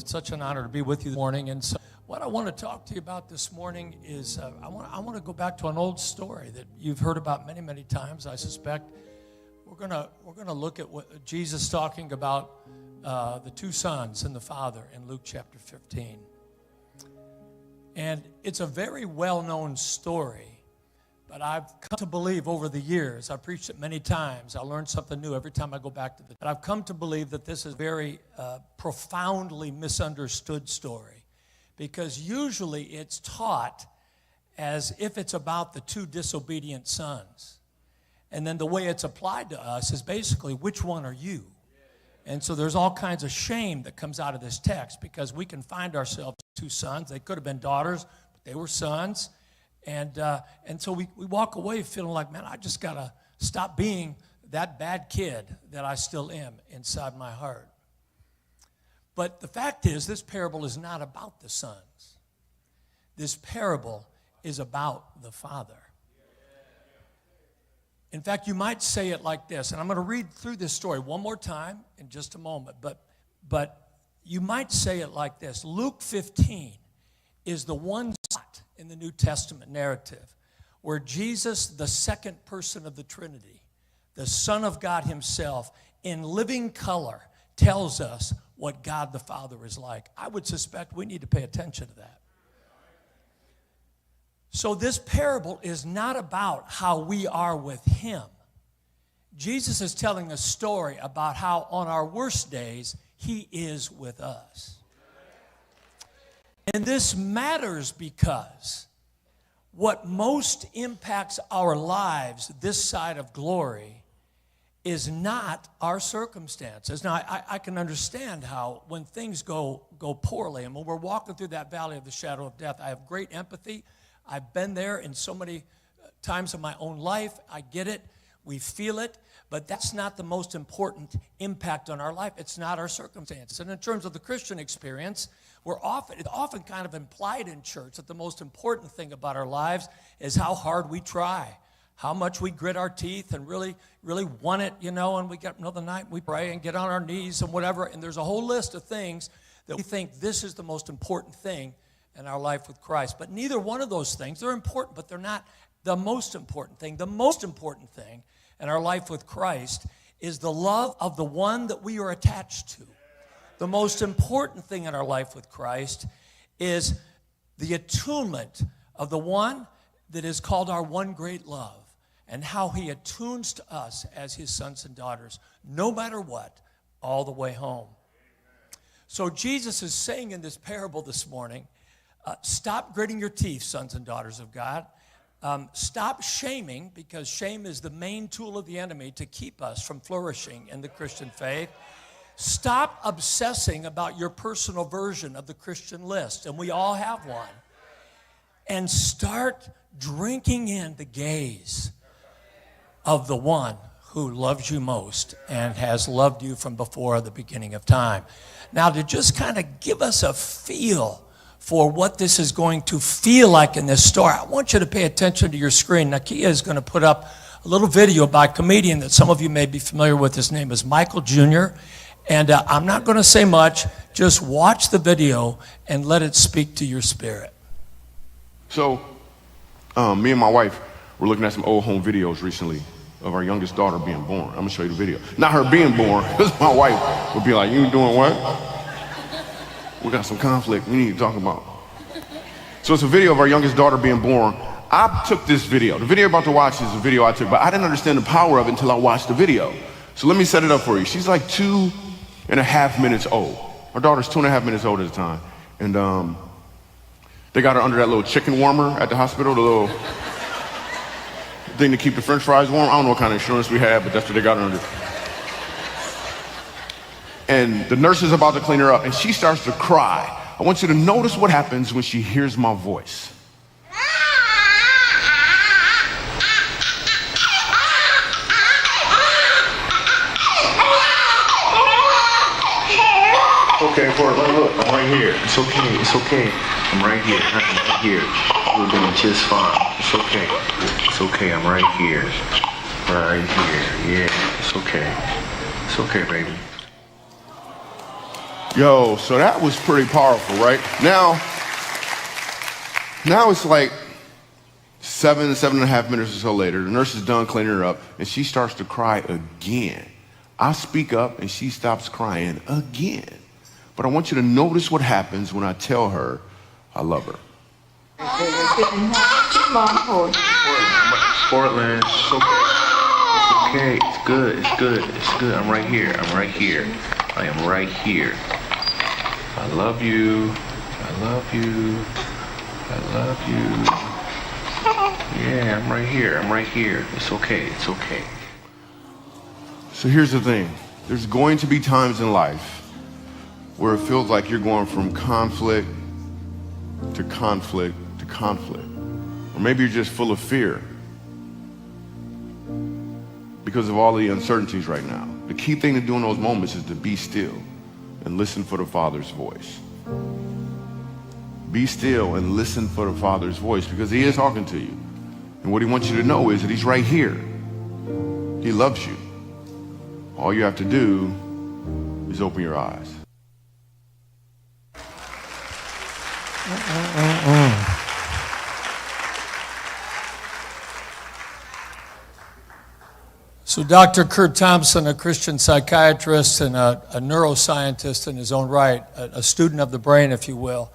It's such an honor to be with you this morning. And so what I want to talk to you about this morning is I want to go back to an old story that you've heard about many, many times, I suspect. We're gonna look at what Jesus talking about the two sons and the father in Luke chapter 15. And it's a very well-known story, but I've come to believe over the years, I've preached it many times, I learn something new every time I go back to it. But I've come to believe that this is a very profoundly misunderstood story, because usually it's taught as if it's about the two disobedient sons. And then the way it's applied to us is basically, which one are you? And so there's all kinds of shame that comes out of this text, because we can find ourselves two sons. They could have been daughters, but they were sons. And so we walk away feeling like, man, I just got to stop being that bad kid that I still am inside my heart. But the fact is, this parable is not about the sons. This parable is about the Father. In fact, you might say it like this, and I'm going to read through this story one more time in just a moment, but you might say it like this. Luke 15 is the one spot in the New Testament narrative where Jesus, the second person of the Trinity, the Son of God himself, in living color, tells us what God the Father is like. I would suspect we need to pay attention to that. So this parable is not about how we are with him. Jesus is telling a story about how on our worst days, he is with us. And this matters because what most impacts our lives this side of glory is not our circumstances. Now, I can understand how when things go poorly, and when we're walking through that valley of the shadow of death, I have great empathy. I've been there in so many times of my own life. I get it. We feel it. But that's not the most important impact on our life. It's not our circumstances. And in terms of the Christian experience, it's often kind of implied in church that the most important thing about our lives is how hard we try, how much we grit our teeth and really, really want it, and we get another night, we pray and get on our knees and whatever. And there's a whole list of things that we think this is the most important thing in our life with Christ. But neither one of those things, they're important, but they're not the most important thing. The most important thing in our life with Christ is the love of the one that we are attached to. The most important thing in our life with Christ is the attunement of the one that is called our one great love, and how he attunes to us as his sons and daughters, no matter what, all the way home. So Jesus is saying in this parable this morning, stop gritting your teeth, sons and daughters of God. Stop shaming, because shame is the main tool of the enemy to keep us from flourishing in the Christian faith. Stop obsessing about your personal version of the Christian list, and we all have one. And start drinking in the gaze of the one who loves you most and has loved you from before the beginning of time. Now, to just kind of give us a feel for what this is going to feel like in this story, I want you to pay attention to your screen. Nakia is going to put up a little video by a comedian that some of you may be familiar with. His name is Michael Jr., and I'm not going to say much. Just watch the video and let it speak to your spirit. So, me and my wife were looking at some old home videos recently of our youngest daughter being born. I'm going to show you the video. Not her being born, because my wife would be like, you doing what? We got some conflict we need to talk about. So it's a video of our youngest daughter being born. I took this video. The video you're about to watch is a video I took, but I didn't understand the power of it until I watched the video. So let me set it up for you. She's like 2.5 minutes old. Our daughter's 2.5 minutes old at the time. And they got her under that little chicken warmer at the hospital, the little thing to keep the french fries warm. I don't know what kind of insurance we had, but that's what they got her under. And the nurse is about to clean her up, and she starts to cry. I want you to notice what happens when she hears my voice. Okay, look, I'm right here. It's okay. I'm right here. We're doing just fine. It's okay, I'm right here. Yeah, it's okay, baby. Yo, so that was pretty powerful, right? Now it's like 7.5 minutes or so later. The nurse is done cleaning her up, and she starts to cry again. I speak up, and she stops crying again. But I want you to notice what happens when I tell her I love her. Portland, it's okay. It's okay. It's good. It's good. It's good. I'm right here. I'm right here. I am right here. I love you. I love you. I love you. Yeah, I'm right here. I'm right here. It's okay. It's okay. So here's the thing. There's going to be times in life where it feels like you're going from conflict to conflict to conflict. Or maybe you're just full of fear because of all the uncertainties right now. The key thing to do in those moments is to be still and listen for the Father's voice. Be still and listen for the Father's voice, because he is talking to you. And what he wants you to know is that he's right here. He loves you. All you have to do is open your eyes. So Dr. Kurt Thompson, a Christian psychiatrist and a neuroscientist in his own right, a student of the brain, if you will,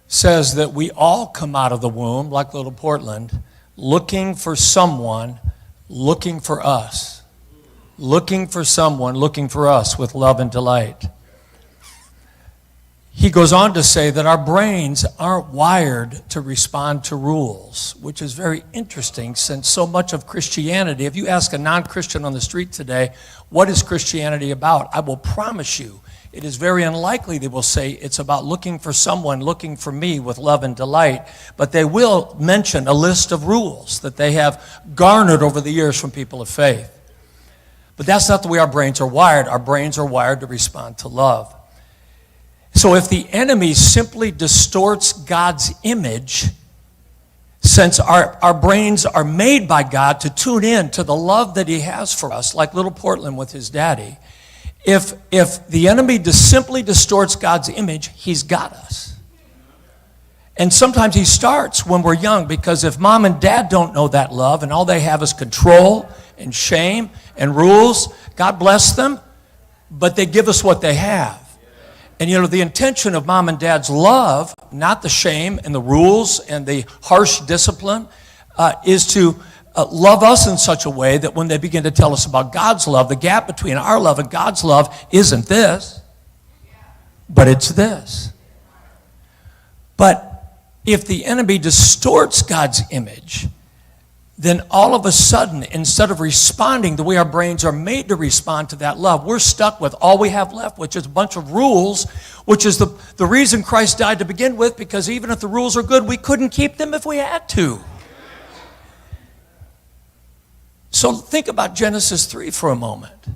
says that we all come out of the womb, like little Portland, looking for someone, looking for us. Looking for someone, looking for us with love and delight. He goes on to say that our brains aren't wired to respond to rules, which is very interesting, since so much of Christianity, if you ask a non-Christian on the street today, what is Christianity about? I will promise you, it is very unlikely they will say it's about looking for someone, looking for me with love and delight, but they will mention a list of rules that they have garnered over the years from people of faith. But that's not the way our brains are wired. Our brains are wired to respond to love. So if the enemy simply distorts God's image, since our brains are made by God to tune in to the love that he has for us, like little Portland with his daddy, if the enemy simply distorts God's image, he's got us. And sometimes he starts when we're young, because if mom and dad don't know that love and all they have is control and shame and rules, God bless them, but they give us what they have. And you know, the intention of mom and dad's love, not the shame and the rules and the harsh discipline, is to love us in such a way that when they begin to tell us about God's love, the gap between our love and God's love isn't this, but it's this. But if the enemy distorts God's image, then all of a sudden, instead of responding the way our brains are made to respond to that love, we're stuck with all we have left, which is a bunch of rules, which is the reason Christ died to begin with, because even if the rules are good, we couldn't keep them if we had to. So think about Genesis 3 for a moment.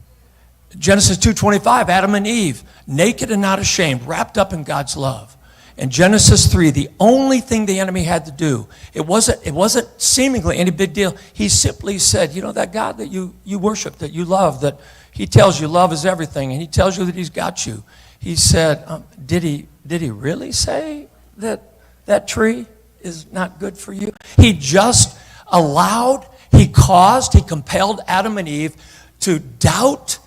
Genesis 2:25, Adam and Eve, naked and not ashamed, wrapped up in God's love. In Genesis 3, the only thing the enemy had to do, it wasn't seemingly any big deal. He simply said, you know, that God that you worship, that you love, that he tells you love is everything, and he tells you that he's got you. He said, did he really say that tree is not good for you? He just he compelled Adam and Eve to doubt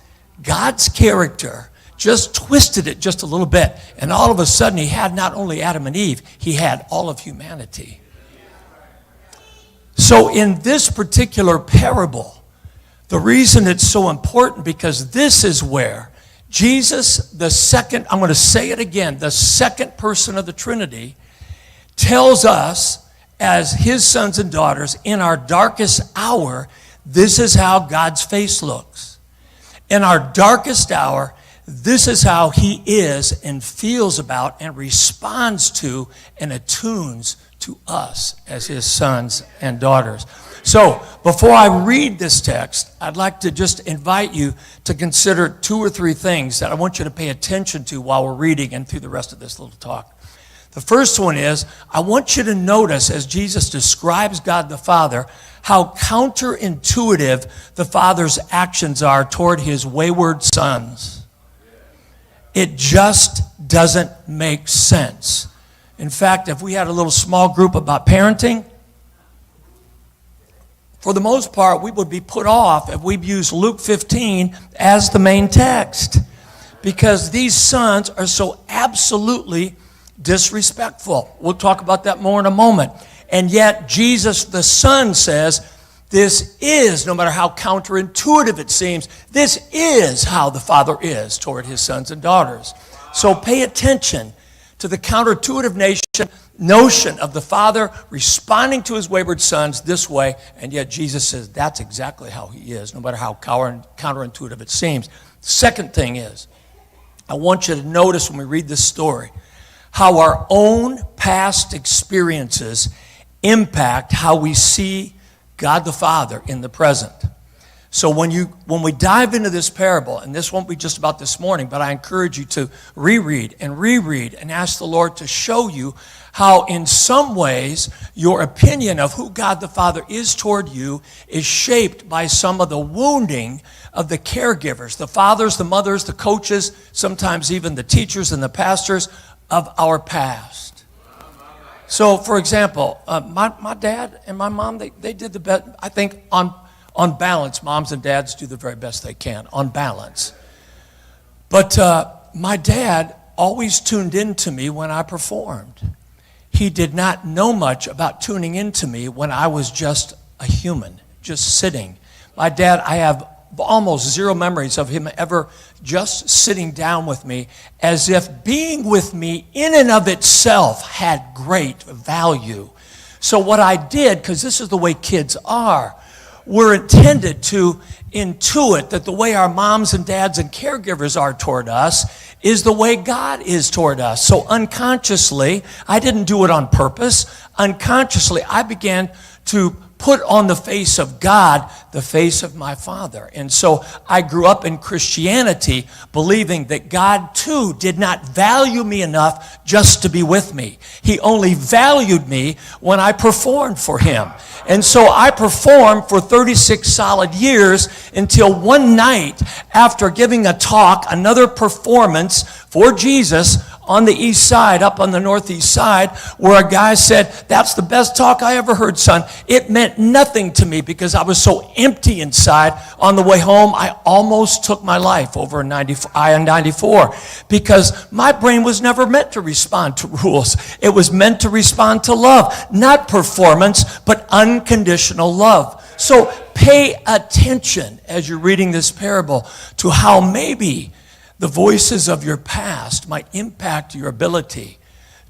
God's character, just twisted it just a little bit, and all of a sudden he had not only Adam and Eve, he had all of humanity. So in this particular parable, the reason it's so important, because this is where Jesus, the second, I'm going to say it again, the second person of the Trinity, tells us as his sons and daughters, in our darkest hour, this is how God's face looks. In our darkest hour, this is how he is and feels about and responds to and attunes to us as his sons and daughters. So before I read this text, I'd like to just invite you to consider 2 or 3 things that I want you to pay attention to while we're reading and through the rest of this little talk. The first one is, I want you to notice as Jesus describes God the Father, how counterintuitive the Father's actions are toward his wayward sons. It just doesn't make sense. In fact, if we had a little small group about parenting, for the most part, we would be put off if we used Luke 15 as the main text, because these sons are so absolutely disrespectful. We'll talk about that more in a moment. And yet, Jesus, the Son, says, this is, no matter how counterintuitive it seems, this is how the Father is toward his sons and daughters. So pay attention to the counterintuitive notion of the Father responding to his wayward sons this way, and yet Jesus says that's exactly how he is, no matter how counterintuitive it seems. Second thing is, I want you to notice when we read this story how our own past experiences impact how we see God the Father in the present. So when we dive into this parable, and this won't be just about this morning, but I encourage you to reread and ask the Lord to show you how in some ways your opinion of who God the Father is toward you is shaped by some of the wounding of the caregivers, the fathers, the mothers, the coaches, sometimes even the teachers and the pastors of our past. So, for example, my dad and my mom, they did the best. I think on balance, moms and dads do the very best they can, on balance. But my dad always tuned into me when I performed. He did not know much about tuning into me when I was just a human, just sitting. My dad, I have almost zero memories of him ever just sitting down with me, as if being with me in and of itself had great value. So what I did, because this is the way kids are, we're intended to intuit that the way our moms and dads and caregivers are toward us is the way God is toward us. So unconsciously, I didn't do it on purpose. Unconsciously, I began to put on the face of God the face of my Father. And so I grew up in Christianity believing that God too did not value me enough just to be with me. He only valued me when I performed for him. And so I performed for 36 solid years until one night, after giving a talk, another performance for Jesus on the east side, up on the northeast side, where a guy said, "That's the best talk I ever heard, son." It meant nothing to me because I was so empty inside. On the way home, I almost took my life over I-94 because my brain was never meant to respond to rules. It was meant to respond to love, not performance, but unconditional love. So pay attention as you're reading this parable to how maybe the voices of your past might impact your ability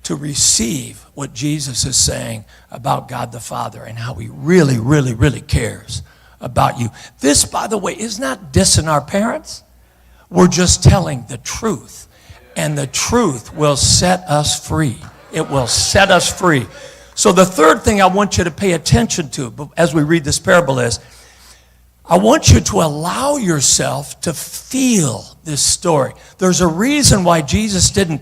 to receive what Jesus is saying about God the Father and how he really, really, really cares about you. This, by the way, is not dissing our parents. We're just telling the truth. And the truth will set us free. It will set us free. So the third thing I want you to pay attention to as we read this parable is, I want you to allow yourself to feel this story. There's a reason why Jesus didn't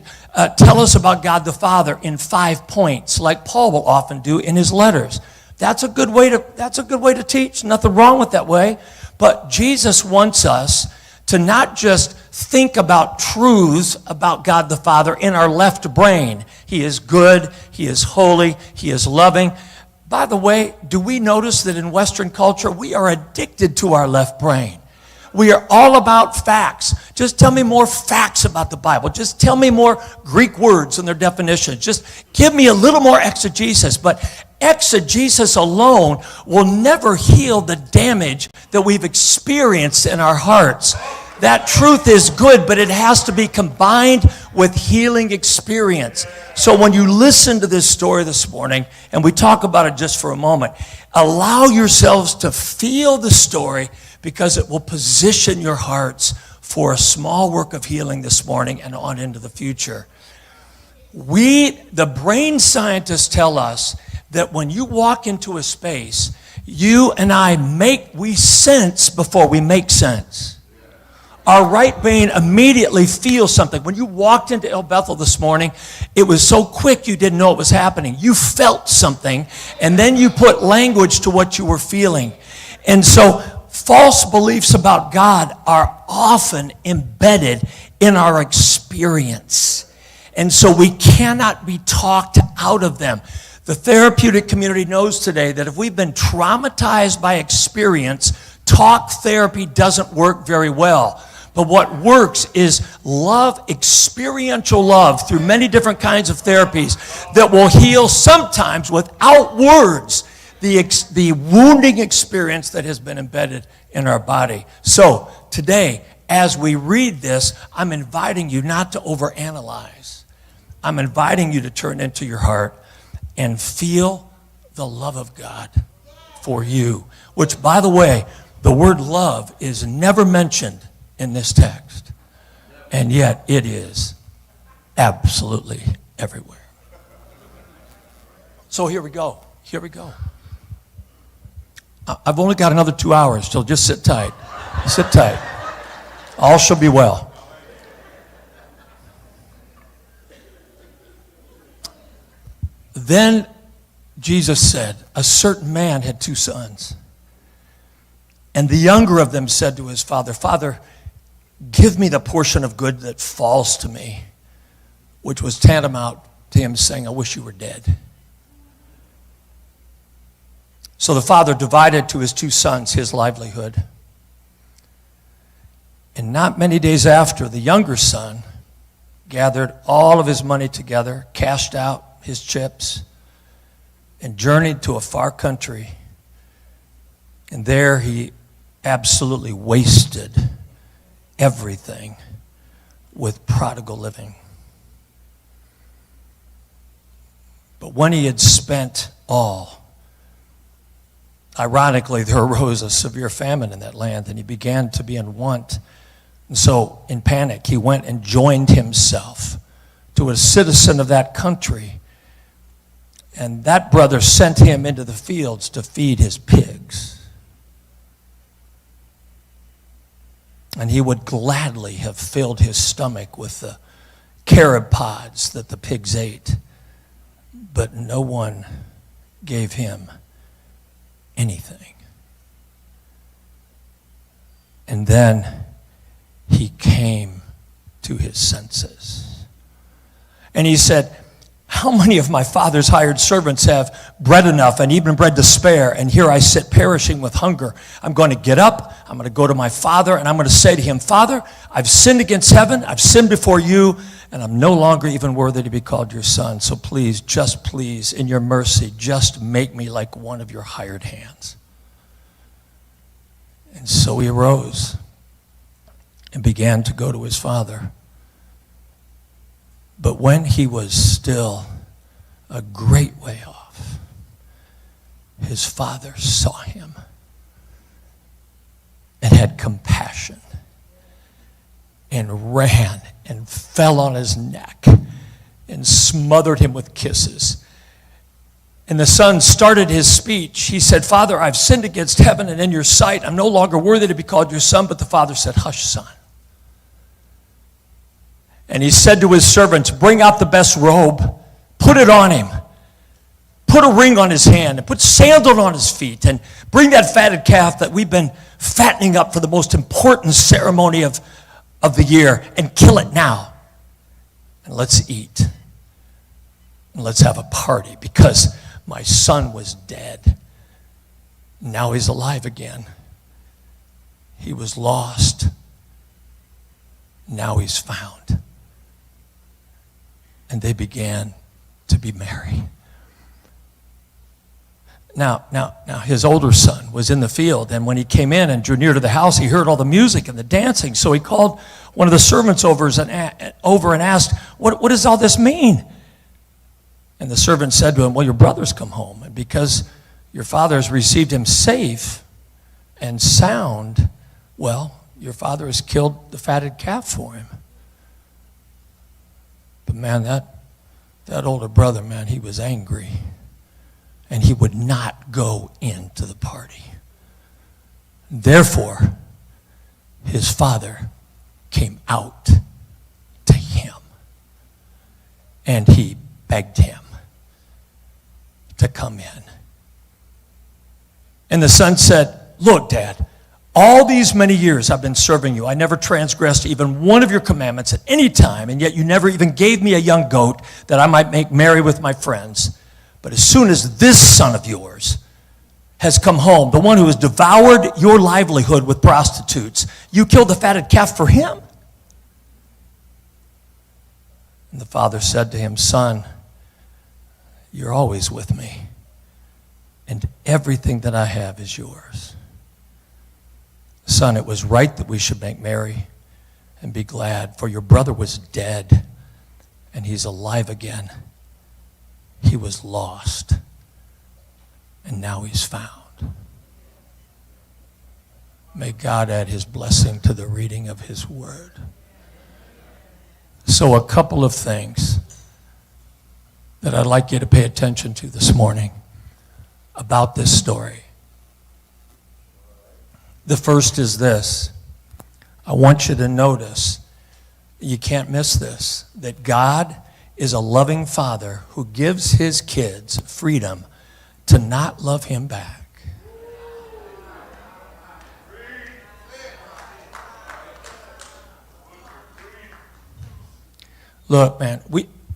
tell us about God the Father in 5 points, like Paul will often do in his letters. That's a good way to teach. Nothing wrong with that way. But Jesus wants us to not just think about truths about God the Father in our left brain. He is good. He is holy. He is loving. By the way, do we notice that in Western culture, we are addicted to our left brain? We are all about facts. Just tell me more facts about the Bible. Just tell me more Greek words and their definitions. Just give me a little more exegesis. But exegesis alone will never heal the damage that we've experienced in our hearts. That truth is good, but it has to be combined with healing experience. So when you listen to this story this morning, and we talk about it just for a moment, allow yourselves to feel the story because it will position your hearts for a small work of healing this morning and on into the future. The brain scientists tell us that when you walk into a space, you and we sense before we make sense. Our right brain immediately feels something. When you walked into El Bethel this morning, it was so quick you didn't know it was happening. You felt something, and then you put language to what you were feeling. And so false beliefs about God are often embedded in our experience. And so we cannot be talked out of them. The therapeutic community knows today that if we've been traumatized by experience, talk therapy doesn't work very well. But what works is love, experiential love through many different kinds of therapies that will heal sometimes without words the wounding experience that has been embedded in our body. So today, as we read this, I'm inviting you not to overanalyze. I'm inviting you to turn into your heart and feel the love of God for you, which, by the way, the word love is never mentioned in this text, and yet it is absolutely everywhere. So here we go. Here we go. I've only got another 2 hours, so just sit tight. Sit tight. All shall be well. Then Jesus said, a certain man had 2 sons. And the younger of them said to his father, Father, give me the portion of good that falls to me, which was tantamount to him saying, I wish you were dead. So the father divided to his 2 sons his livelihood. And not many days after, the younger son gathered all of his money together, cashed out his chips, and journeyed to a far country. And there he absolutely wasted everything with prodigal living. But when he had spent all, ironically, there arose a severe famine in that land, and he began to be in want. And so, in panic, he went and joined himself to a citizen of that country. And that brother sent him into the fields to feed his pigs. And he would gladly have filled his stomach with the carob pods that the pigs ate. But no one gave him anything. And then he came to his senses. And he said, how many of my father's hired servants have bread enough and even bread to spare, and here I sit perishing with hunger? I'm going to get up, I'm going to go to my father, and I'm going to say to him, Father, I've sinned against heaven, I've sinned before you, and I'm no longer even worthy to be called your son. So please, just please, in your mercy, just make me like one of your hired hands. And so he arose and began to go to his father. But when he was still a great way off, his father saw him and had compassion and ran and fell on his neck and smothered him with kisses. And the son started his speech. He said, Father, I've sinned against heaven and in your sight. I'm no longer worthy to be called your son. But the father said, hush, son. And he said to his servants, bring out the best robe, put it on him, put a ring on his hand, and put sandals on his feet, and bring that fatted calf that we've been fattening up for the most important ceremony of the year, and kill it now. And let's eat. And let's have a party, because my son was dead. Now he's alive again. He was lost. Now he's found. And they began to be merry. Now, his older son was in the field, and when he came in and drew near to the house, he heard all the music and the dancing. So he called one of the servants over and asked, what does all this mean? And the servant said to him, well, your brother's come home, and because your father has received him safe and sound, well, your father has killed the fatted calf for him. But man, that older brother, man, he was angry. And he would not go into the party. Therefore, his father came out to him. And he begged him to come in. And the son said, look, Dad, all these many years I've been serving you, I never transgressed even one of your commandments at any time, and yet you never even gave me a young goat that I might make merry with my friends. But as soon as this son of yours has come home, the one who has devoured your livelihood with prostitutes, you killed the fatted calf for him?" And the father said to him, "Son, you're always with me, and everything that I have is yours. Son, it was right that we should make merry and be glad, for your brother was dead, and he's alive again. He was lost, and now he's found." May God add his blessing to the reading of his word. So a couple of things that I'd like you to pay attention to this morning about this story. The first is this. I want you to notice, you can't miss this, that God is a loving father who gives his kids freedom to not love him back. Look, man,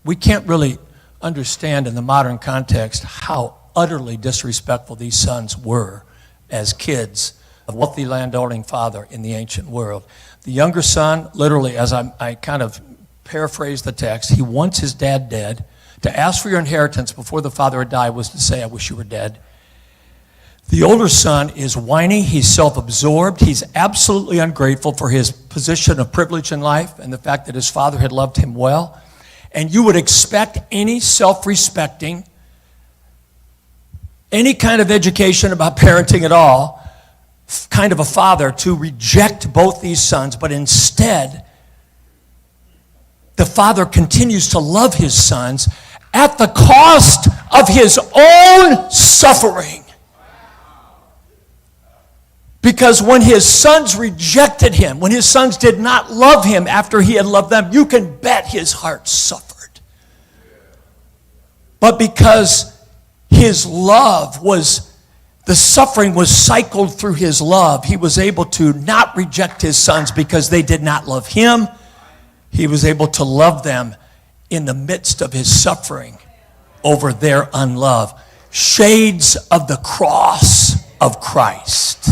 we can't really understand in the modern context how utterly disrespectful these sons were as kids of a wealthy landowning father in the ancient world. The younger son, literally, as I kind of paraphrase the text, he wants his dad dead. To ask for your inheritance before the father had died was to say, "I wish you were dead." The older son is whiny, he's self-absorbed, he's absolutely ungrateful for his position of privilege in life and the fact that his father had loved him well. And you would expect any self-respecting, any kind of education about parenting at all, kind of a father to reject both these sons, but instead, the father continues to love his sons at the cost of his own suffering. Because when his sons rejected him, when his sons did not love him after he had loved them, you can bet his heart suffered. But because his love the suffering was cycled through his love, he was able to not reject his sons because they did not love him. He was able to love them in the midst of his suffering over their unlove. Shades of the cross of Christ.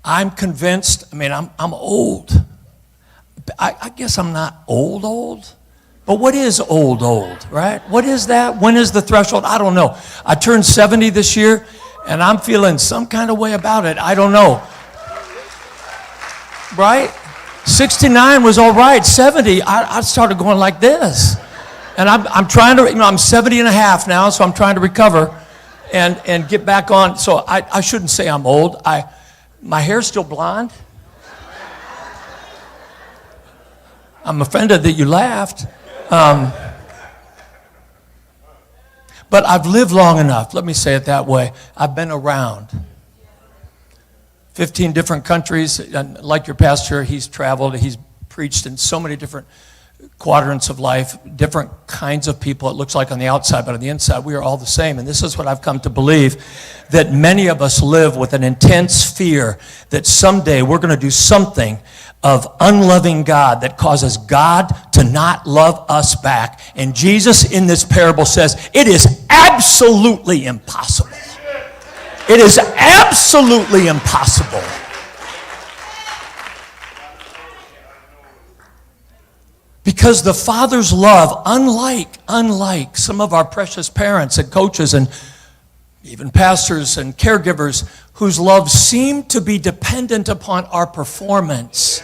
I'm convinced, I'm old. I guess I'm not old, but what is old, right? What is that? When is the threshold? I don't know. I turned 70 this year, and I'm feeling some kind of way about it. I don't know. Right? 69 was all right. 70, I started going like this. And I'm trying to, I'm 70 and a half now, so I'm trying to recover and get back on. So I shouldn't say I'm old. My hair's still blonde. I'm offended that you laughed. But I've lived long enough. Let me say it that way. I've been around. 15 different countries. And like your pastor, he's traveled. He's preached in so many different quadrants of life, different kinds of people, it looks like on the outside, but on the inside, we are all the same. And this is what I've come to believe, that many of us live with an intense fear that someday we're going to do something of unloving God that causes God to not love us back. And Jesus in this parable says, it is absolutely impossible. It is absolutely impossible. Because the Father's love, unlike some of our precious parents and coaches and even pastors and caregivers whose love seem to be dependent upon our performance.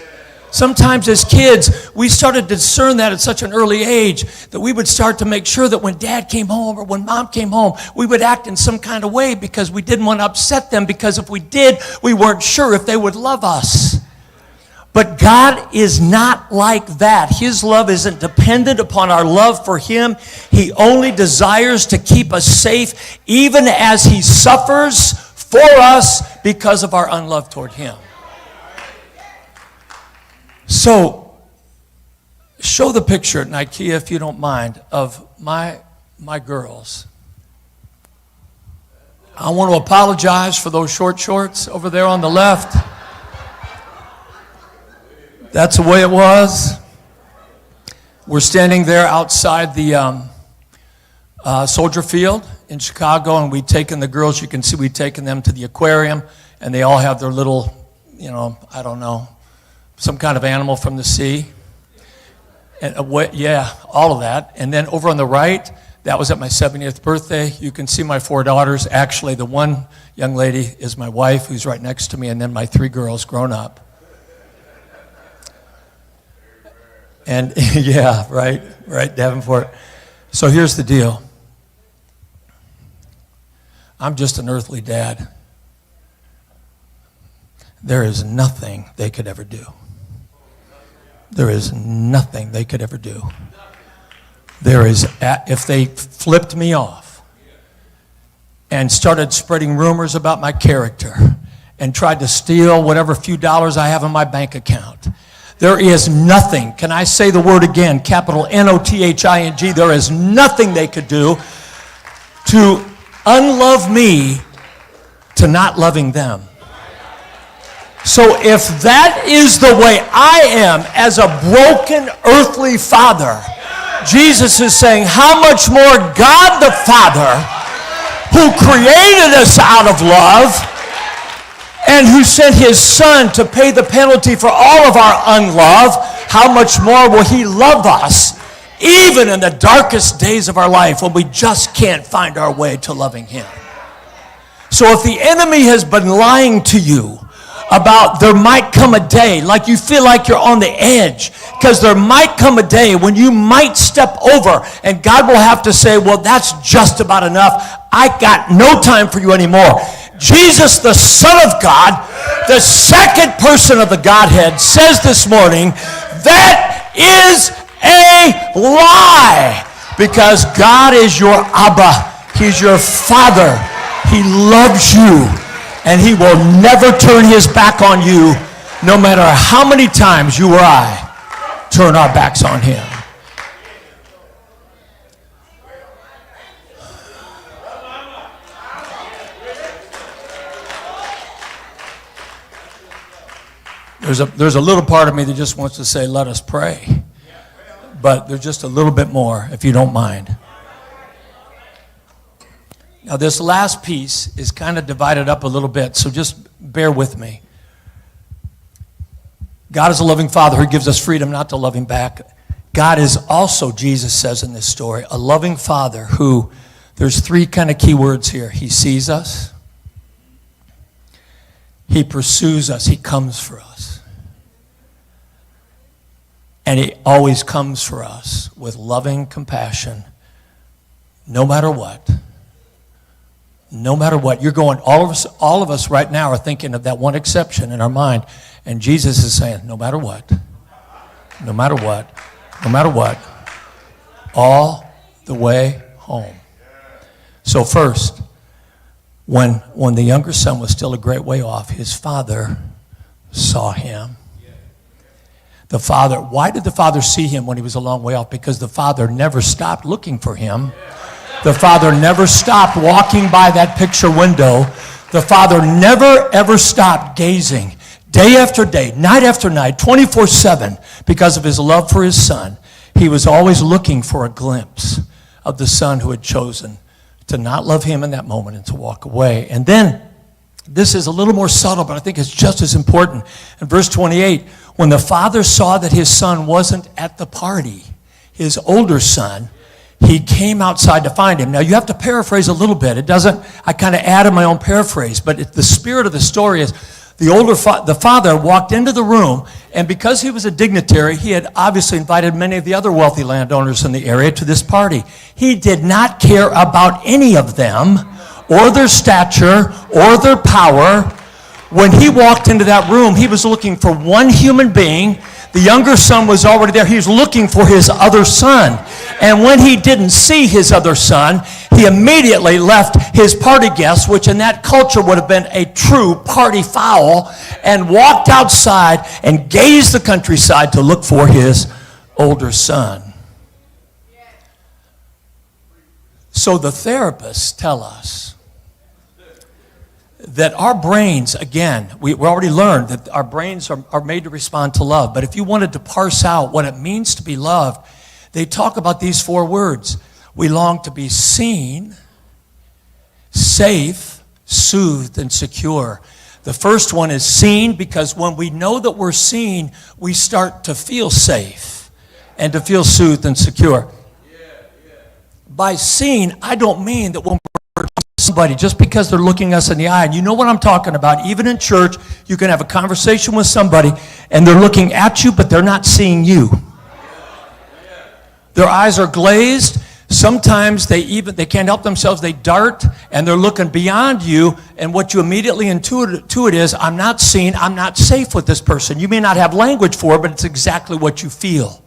Sometimes as kids, we started to discern that at such an early age that we would start to make sure that when dad came home or when mom came home, we would act in some kind of way because we didn't want to upset them, because if we did, we weren't sure if they would love us. But God is not like that. His love isn't dependent upon our love for Him. He only desires to keep us safe, even as He suffers for us because of our unlove toward Him. So, show the picture at Ikea, if you don't mind, of my girls. I want to apologize for those short shorts over there on the left. That's the way it was. We're standing there outside the Soldier Field in Chicago, and we've taken the girls, you can see we've taken them to the aquarium, and they all have their little, I don't know, some kind of animal from the sea. And all of that. And then over on the right, that was at my 70th birthday. You can see my 4 daughters. Actually, the one young lady is my wife, who's right next to me, and then my 3 girls grown up. And yeah, right, Davenport. So here's the deal. I'm just an earthly dad. There is nothing they could ever do. There is nothing they could ever do. If they flipped me off and started spreading rumors about my character and tried to steal whatever few dollars I have in my bank account, there is nothing, can I say the word again, capital N-O-T-H-I-N-G, there is nothing they could do to unlove me to not loving them. So if that is the way I am as a broken earthly father, Jesus is saying, how much more God the Father, who created us out of love, and who sent his Son to pay the penalty for all of our unlove, how much more will he love us, even in the darkest days of our life when we just can't find our way to loving him? So if the enemy has been lying to you about there might come a day, like you feel like you're on the edge, because there might come a day when you might step over and God will have to say, well, that's just about enough. I got no time for you anymore. Jesus, the Son of God, the second person of the Godhead, says this morning, that is a lie. Because God is your Abba. He's your Father. He loves you. And he will never turn his back on you, no matter how many times you or I turn our backs on him. There's a little part of me that just wants to say, let us pray. But there's just a little bit more, if you don't mind. Now, this last piece is kind of divided up a little bit, so just bear with me. God is a loving Father who gives us freedom not to love him back. God is also, Jesus says in this story, a loving Father who, there's 3 kind of key words here. He sees us. He pursues us. He comes for us. And he always comes for us with loving compassion, no matter what. No matter what. You're going, all of us right now are thinking of that one exception in our mind. And Jesus is saying, no matter what, no matter what, no matter what, all the way home. So first, when the younger son was still a great way off, his father saw him. The father, why did the father see him when he was a long way off? Because the father never stopped looking for him. The father never stopped walking by that picture window. The father never, ever stopped gazing day after day, night after night, 24/7, because of his love for his son. He was always looking for a glimpse of the son who had chosen to not love him in that moment and to walk away. And then, this is a little more subtle, but I think it's just as important. In verse 28, when the father saw that his son wasn't at the party, his older son, he came outside to find him. Now, you have to paraphrase a little bit. It doesn't, I kind of added my own paraphrase, but the spirit of the story is the father walked into the room, and because he was a dignitary, he had obviously invited many of the other wealthy landowners in the area to this party. He did not care about any of them, or their stature, or their power. When he walked into that room, he was looking for one human being. The younger son was already there. He was looking for his other son. And when he didn't see his other son, he immediately left his party guests, which in that culture would have been a true party foul, and walked outside and gazed the countryside to look for his older son. So the therapists tell us that our brains, again, we already learned that our brains are made to respond to love. But if you wanted to parse out what it means to be loved, they talk about these 4 words. We long to be seen, safe, soothed, and secure. The first one is seen, because when we know that we're seen, we start to feel safe and to feel soothed and secure. By seen, I don't mean that when we're somebody just because they're looking us in the eye, and you know what I'm talking about. Even in church, you can have a conversation with somebody and they're looking at you, but they're not seeing you. Their eyes are glazed. Sometimes they can't help themselves. They dart and they're looking beyond you, and what you immediately intuit to it is, I'm not seen, I'm not safe with this person. You may not have language for it, but it's exactly what you feel.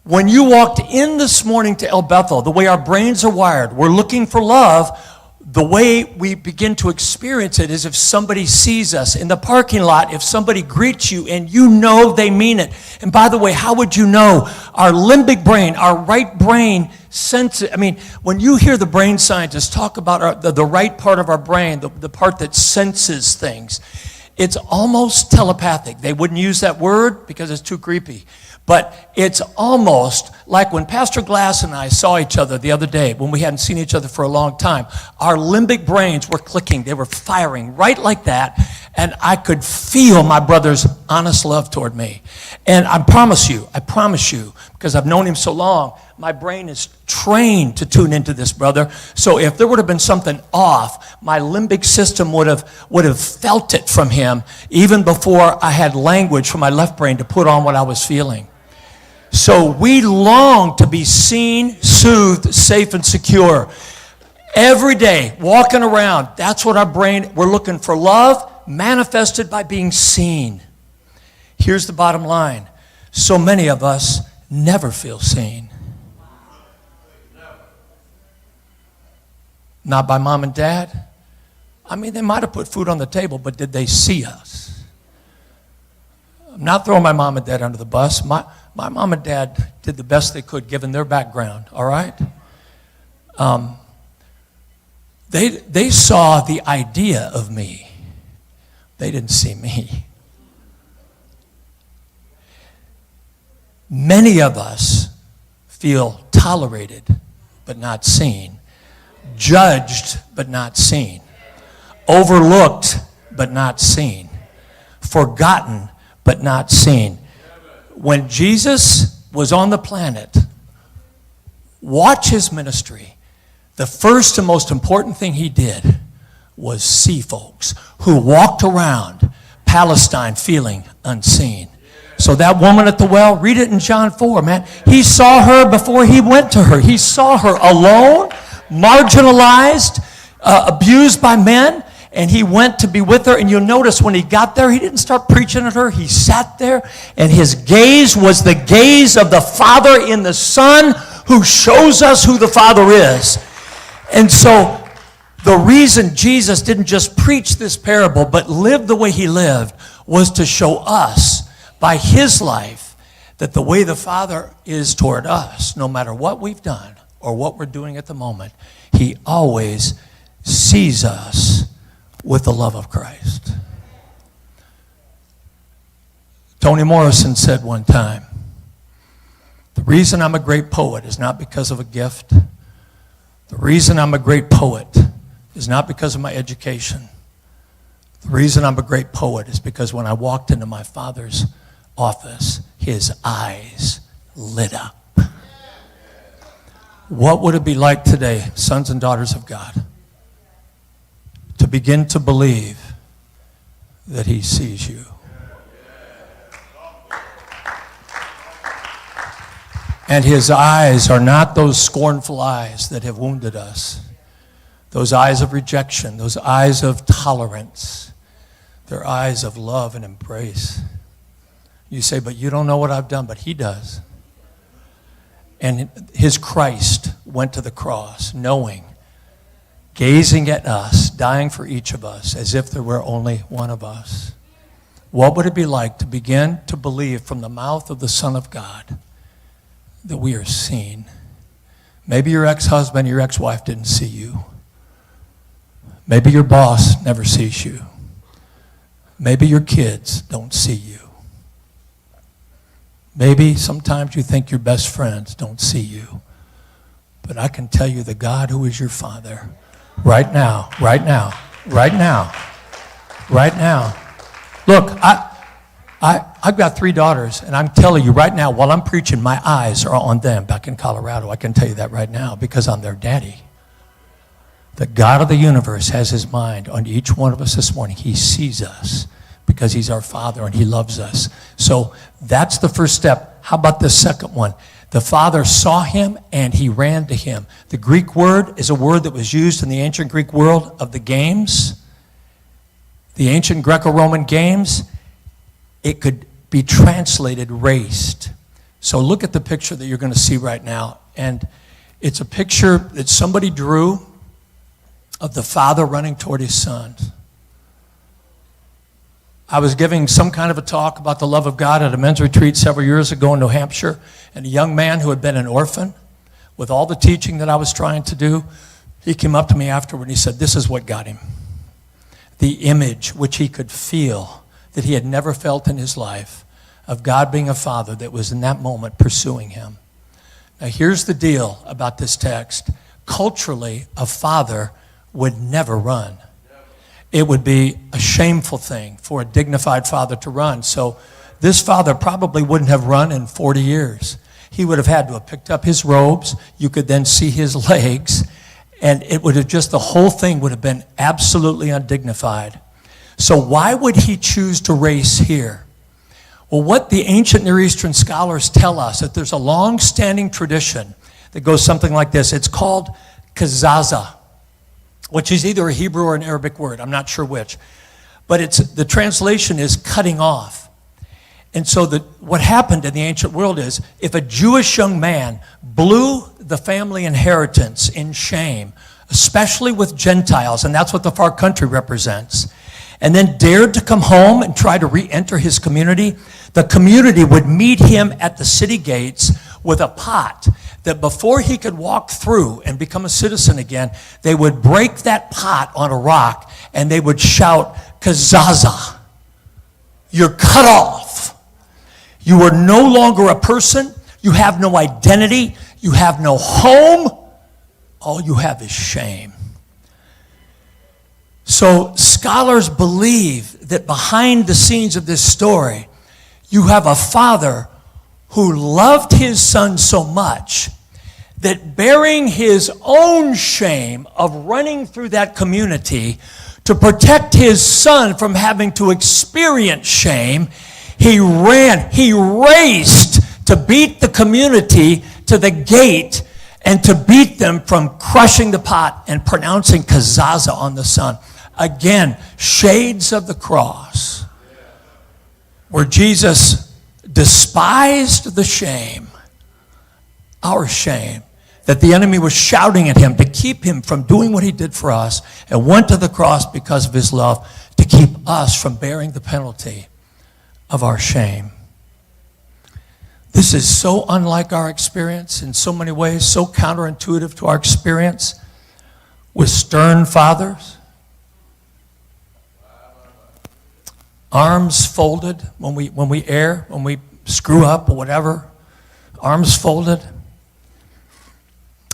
When you walked in this morning to El Bethel, the way our brains are wired, we're looking for love. The way we begin to experience it is if somebody sees us in the parking lot, if somebody greets you and you know they mean it. And by the way, how would you know? Our limbic brain, our right brain senses. I mean, when you hear the brain scientists talk about the right part of our brain, the part that senses things, it's almost telepathic. They wouldn't use that word because it's too creepy. But it's almost like when Pastor Glass and I saw each other the other day, when we hadn't seen each other for a long time. Our limbic brains were clicking. They were firing right like that. And I could feel my brother's honest love toward me. And I promise you, because I've known him so long, my brain is trained to tune into this brother. So if there would have been something off, my limbic system would have felt it from him even before I had language from my left brain to put on what I was feeling. So we long to be seen, soothed, safe, and secure. Every day, walking around, that's what our brain, we're looking for love manifested by being seen. Here's the bottom line. So many of us never feel seen. Not by mom and dad. I mean, they might have put food on the table, but did they see us? I'm not throwing my mom and dad under the bus. My mom and dad did the best they could given their background, all right? They saw the idea of me. They didn't see me. Many of us feel tolerated but not seen, judged but not seen, overlooked but not seen, forgotten but not seen. When Jesus was on the planet, watch his ministry. The first and most important thing he did was see folks who walked around Palestine feeling unseen. So that woman at the well, read it in John 4, man. He saw her before he went to her. He saw her alone, marginalized, abused by men, and he went to be with her. And you'll notice when he got there, he didn't start preaching at her. He sat there, and his gaze was the gaze of the Father in the Son, who shows us who the Father is. And so the reason Jesus didn't just preach this parable, but live the way he lived, was to show us by his life that the way the Father is toward us, no matter what we've done or what we're doing at the moment, he always sees us with the love of Christ. Toni Morrison said one time, the reason I'm a great poet is not because of a gift. The reason I'm a great poet is not because of my education. The reason I'm a great poet is because when I walked into my Father's office, his eyes lit up. What would it be like today, sons and daughters of God, to begin to believe that he sees you? And his eyes are not those scornful eyes that have wounded us, those eyes of rejection, those eyes of tolerance. They're eyes of love and embrace. You say, but you don't know what I've done, but he does. And his Christ went to the cross knowing, gazing at us, dying for each of us as if there were only one of us. What would it be like to begin to believe from the mouth of the Son of God that we are seen? Maybe your ex-husband, your ex-wife didn't see you. Maybe your boss never sees you. Maybe your kids don't see you. Maybe sometimes you think your best friends don't see you. But I can tell you the God who is your Father, right now, right now, right now, right now. Look, I've got 3 daughters, and I'm telling you right now, while I'm preaching, my eyes are on them back in Colorado. I can tell you that right now because I'm their daddy. The God of the universe has his mind on each one of us this morning. He sees us because he's our Father and he loves us. So that's the first step. How about the second one? The Father saw him and he ran to him. The Greek word is a word that was used in the ancient Greek world of the games, the ancient Greco-Roman games. It could be translated raced. So look at the picture that you're going to see right now. And it's a picture that somebody drew of the Father running toward his Son. I was giving some kind of a talk about the love of God at a men's retreat several years ago in New Hampshire, and a young man who had been an orphan, with all the teaching that I was trying to do, he came up to me afterward and he said, this is what got him. The image which he could feel that he had never felt in his life of God being a Father that was in that moment pursuing him. Now here's the deal about this text. Culturally, a father would never run. It would be a shameful thing for a dignified father to run. So this father probably wouldn't have run in 40 years. He would have had to have picked up his robes. You could then see his legs. And it would have just, the whole thing would have been absolutely undignified. So why would he choose to race here? Well, what the ancient Near Eastern scholars tell us, that there's a long-standing tradition that goes something like this. It's called kazaza, which is either a Hebrew or an Arabic word. I'm not sure which. But the translation is cutting off. And so what happened in the ancient world is, if a Jewish young man blew the family inheritance in shame, especially with Gentiles, and that's what the far country represents, and then dared to come home and try to re-enter his community, the community would meet him at the city gates with a pot that before he could walk through and become a citizen again, they would break that pot on a rock and they would shout, kazaza, you're cut off. You are no longer a person. You have no identity. You have no home. All you have is shame. So scholars believe that behind the scenes of this story, you have a father who loved his son so much that bearing his own shame of running through that community to protect his son from having to experience shame, he raced to beat the community to the gate and to beat them from crushing the pot and pronouncing kazaza on the son. Again, shades of the cross, where Jesus despised the shame, our shame, that the enemy was shouting at him to keep him from doing what he did for us, and went to the cross because of his love to keep us from bearing the penalty of our shame. This is so unlike our experience in so many ways, so counterintuitive to our experience with stern fathers. Arms folded when we err, when we screw up or whatever. Arms folded.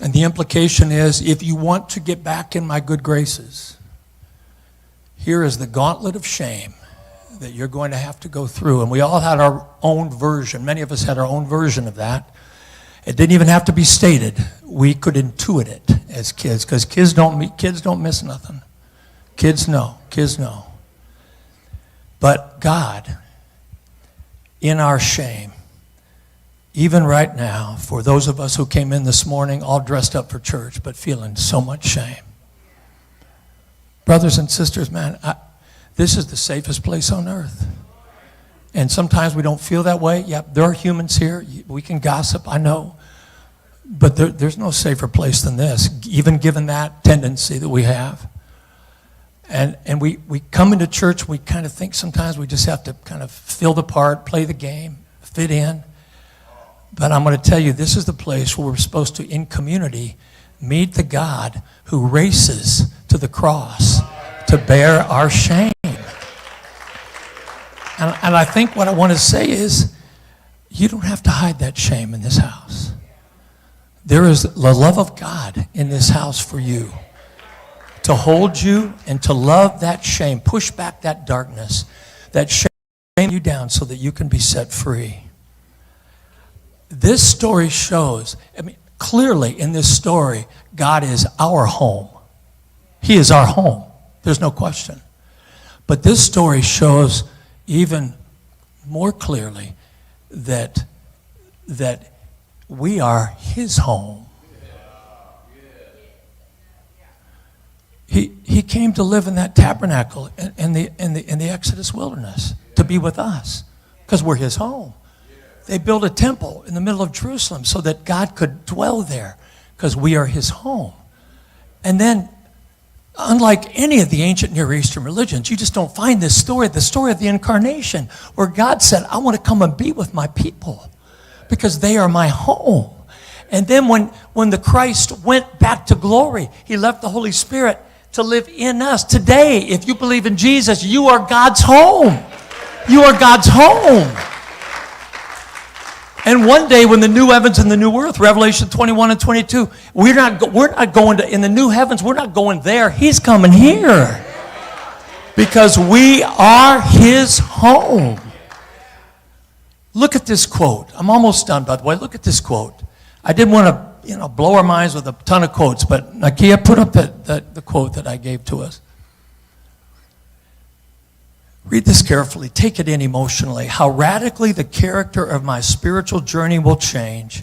And the implication is, if you want to get back in my good graces, here is the gauntlet of shame that you're going to have to go through. And we all had our own version. Many of us had our own version of that. It didn't even have to be stated. We could intuit it as kids, because kids don't miss nothing. Kids know. But God, in our shame, even right now, for those of us who came in this morning all dressed up for church, but feeling so much shame. Brothers and sisters, man, this is the safest place on earth. And sometimes we don't feel that way. Yeah, there are humans here. We can gossip, I know. But there's no safer place than this, even given that tendency that we have. And we come into church, we kind of think sometimes we just have to kind of fill the part, play the game, fit in. But I'm going to tell you, this is the place where we're supposed to, in community, meet the God who races to the cross to bear our shame. And I think what I want to say is, you don't have to hide that shame in this house. There is the love of God in this house for you, to hold you and to love that shame, push back that darkness, that shame you down so that you can be set free. This story shows, clearly in this story, God is our home. He is our home. There's no question. But this story shows even more clearly that we are his home. He came to live in that tabernacle in the Exodus wilderness to be with us because we're his home. They built a temple in the middle of Jerusalem so that God could dwell there because we are his home. And then, unlike any of the ancient Near Eastern religions, you just don't find this story, the story of the incarnation, where God said, I want to come and be with my people because they are my home. And then when the Christ went back to glory, he left the Holy Spirit to live in us. Today, if you believe in Jesus, you are God's home. You are God's home. And one day when the new heavens and the new earth, Revelation 21 and 22, we're not going to, in the new heavens, we're not going there. He's coming here. Because we are his home. Look at this quote. I'm almost done, by the way. Look at this quote. I didn't want to, blow our minds with a ton of quotes, but Nakia, put up the quote that I gave to us. Read this carefully. Take it in emotionally. How radically the character of my spiritual journey will change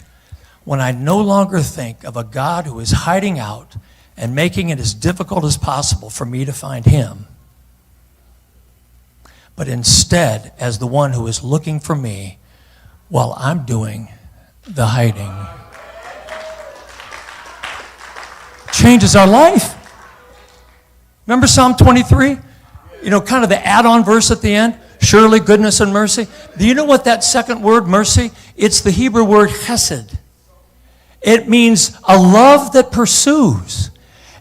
when I no longer think of a God who is hiding out and making it as difficult as possible for me to find him, but instead as the one who is looking for me while I'm doing the hiding. Changes our life. Remember Psalm 23? Kind of the add-on verse at the end. Surely goodness and mercy. Do you know what that second word, mercy? It's the Hebrew word chesed. It means a love that pursues.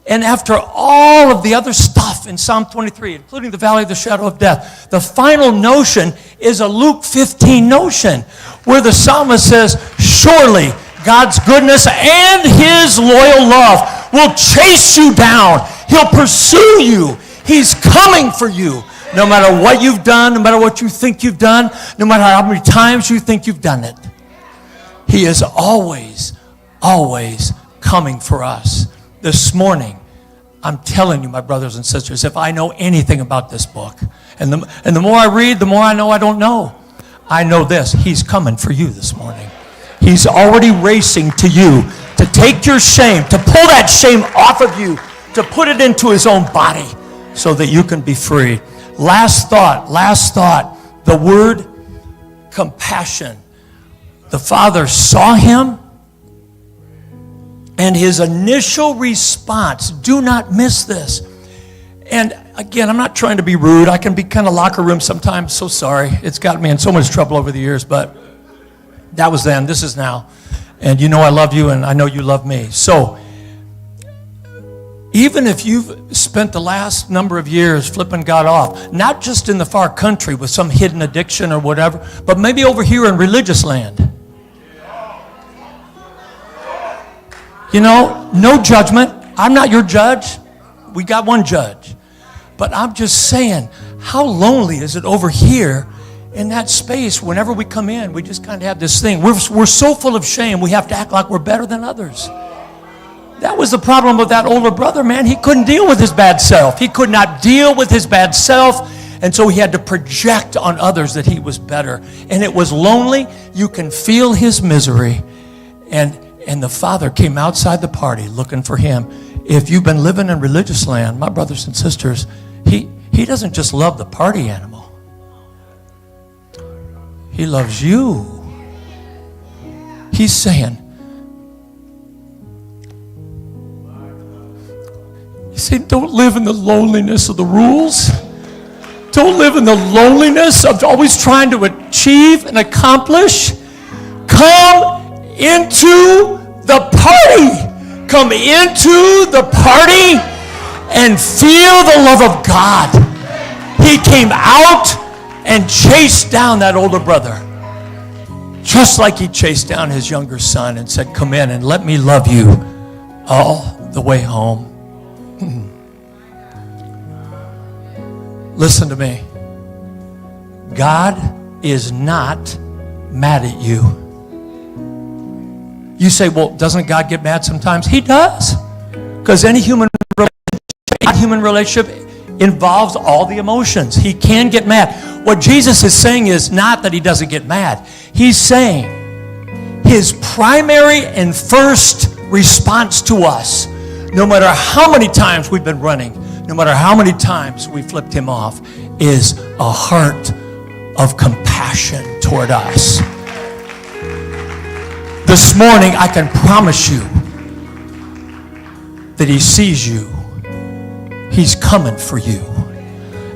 And after all of the other stuff in Psalm 23, including the valley of the shadow of death, the final notion is a Luke 15 notion where the psalmist says, surely God's goodness and his loyal love will chase you down. He'll pursue you. He's coming for you. No matter what you've done, no matter what you think you've done, no matter how many times you think you've done it. He is always, always coming for us. This morning, I'm telling you, my brothers and sisters, if I know anything about this book, and the more I read, the more I know I don't know. I know this, he's coming for you this morning. He's already racing to you to take your shame, to pull that shame off of you, to put it into his own body so that you can be free. Last thought, the word compassion. The Father saw him, and his initial response, do not miss this. And again, I'm not trying to be rude. I can be kind of locker room sometimes. So sorry. It's gotten me in so much trouble over the years, but that was then. This is now. And I love you, and I know you love me. So even if you've spent the last number of years flipping God off, not just in the far country with some hidden addiction or whatever, but maybe over here in religious land. No judgment. I'm not your judge. We got one judge. But I'm just saying, how lonely is it over here in that space? Whenever we come in, we just kind of have this thing. We're so full of shame, we have to act like we're better than others. That was the problem with that older brother, man. He couldn't deal with his bad self. He could not deal with his bad self, and so he had to project on others that he was better. And it was lonely. You can feel his misery. And the Father came outside the party looking for him. If you've been living in religious land, my brothers and sisters, he doesn't just love the party animal. He loves you. He's saying, don't live in the loneliness of the rules. Don't live in the loneliness of always trying to achieve and accomplish. Come into the party. Come into the party and feel the love of God. He came out and chased down that older brother, just like he chased down his younger son and said, come in and let me love you all the way home. Listen to me. God is not mad at you. You say, well, doesn't God get mad sometimes? He does. Because any human relationship involves all the emotions. He can get mad. What Jesus is saying is not that he doesn't get mad. He's saying his primary and first response to us, no matter how many times we've been running, no matter how many times we flipped him off, is a heart of compassion toward us. This morning, I can promise you that he sees you. He's coming for you.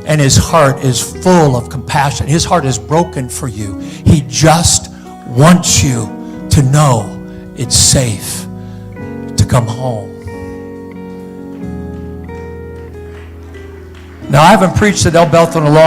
And his heart is full of compassion. His heart is broken for you. He just wants you to know it's safe to come home. Now, I haven't preached at El Belton in a long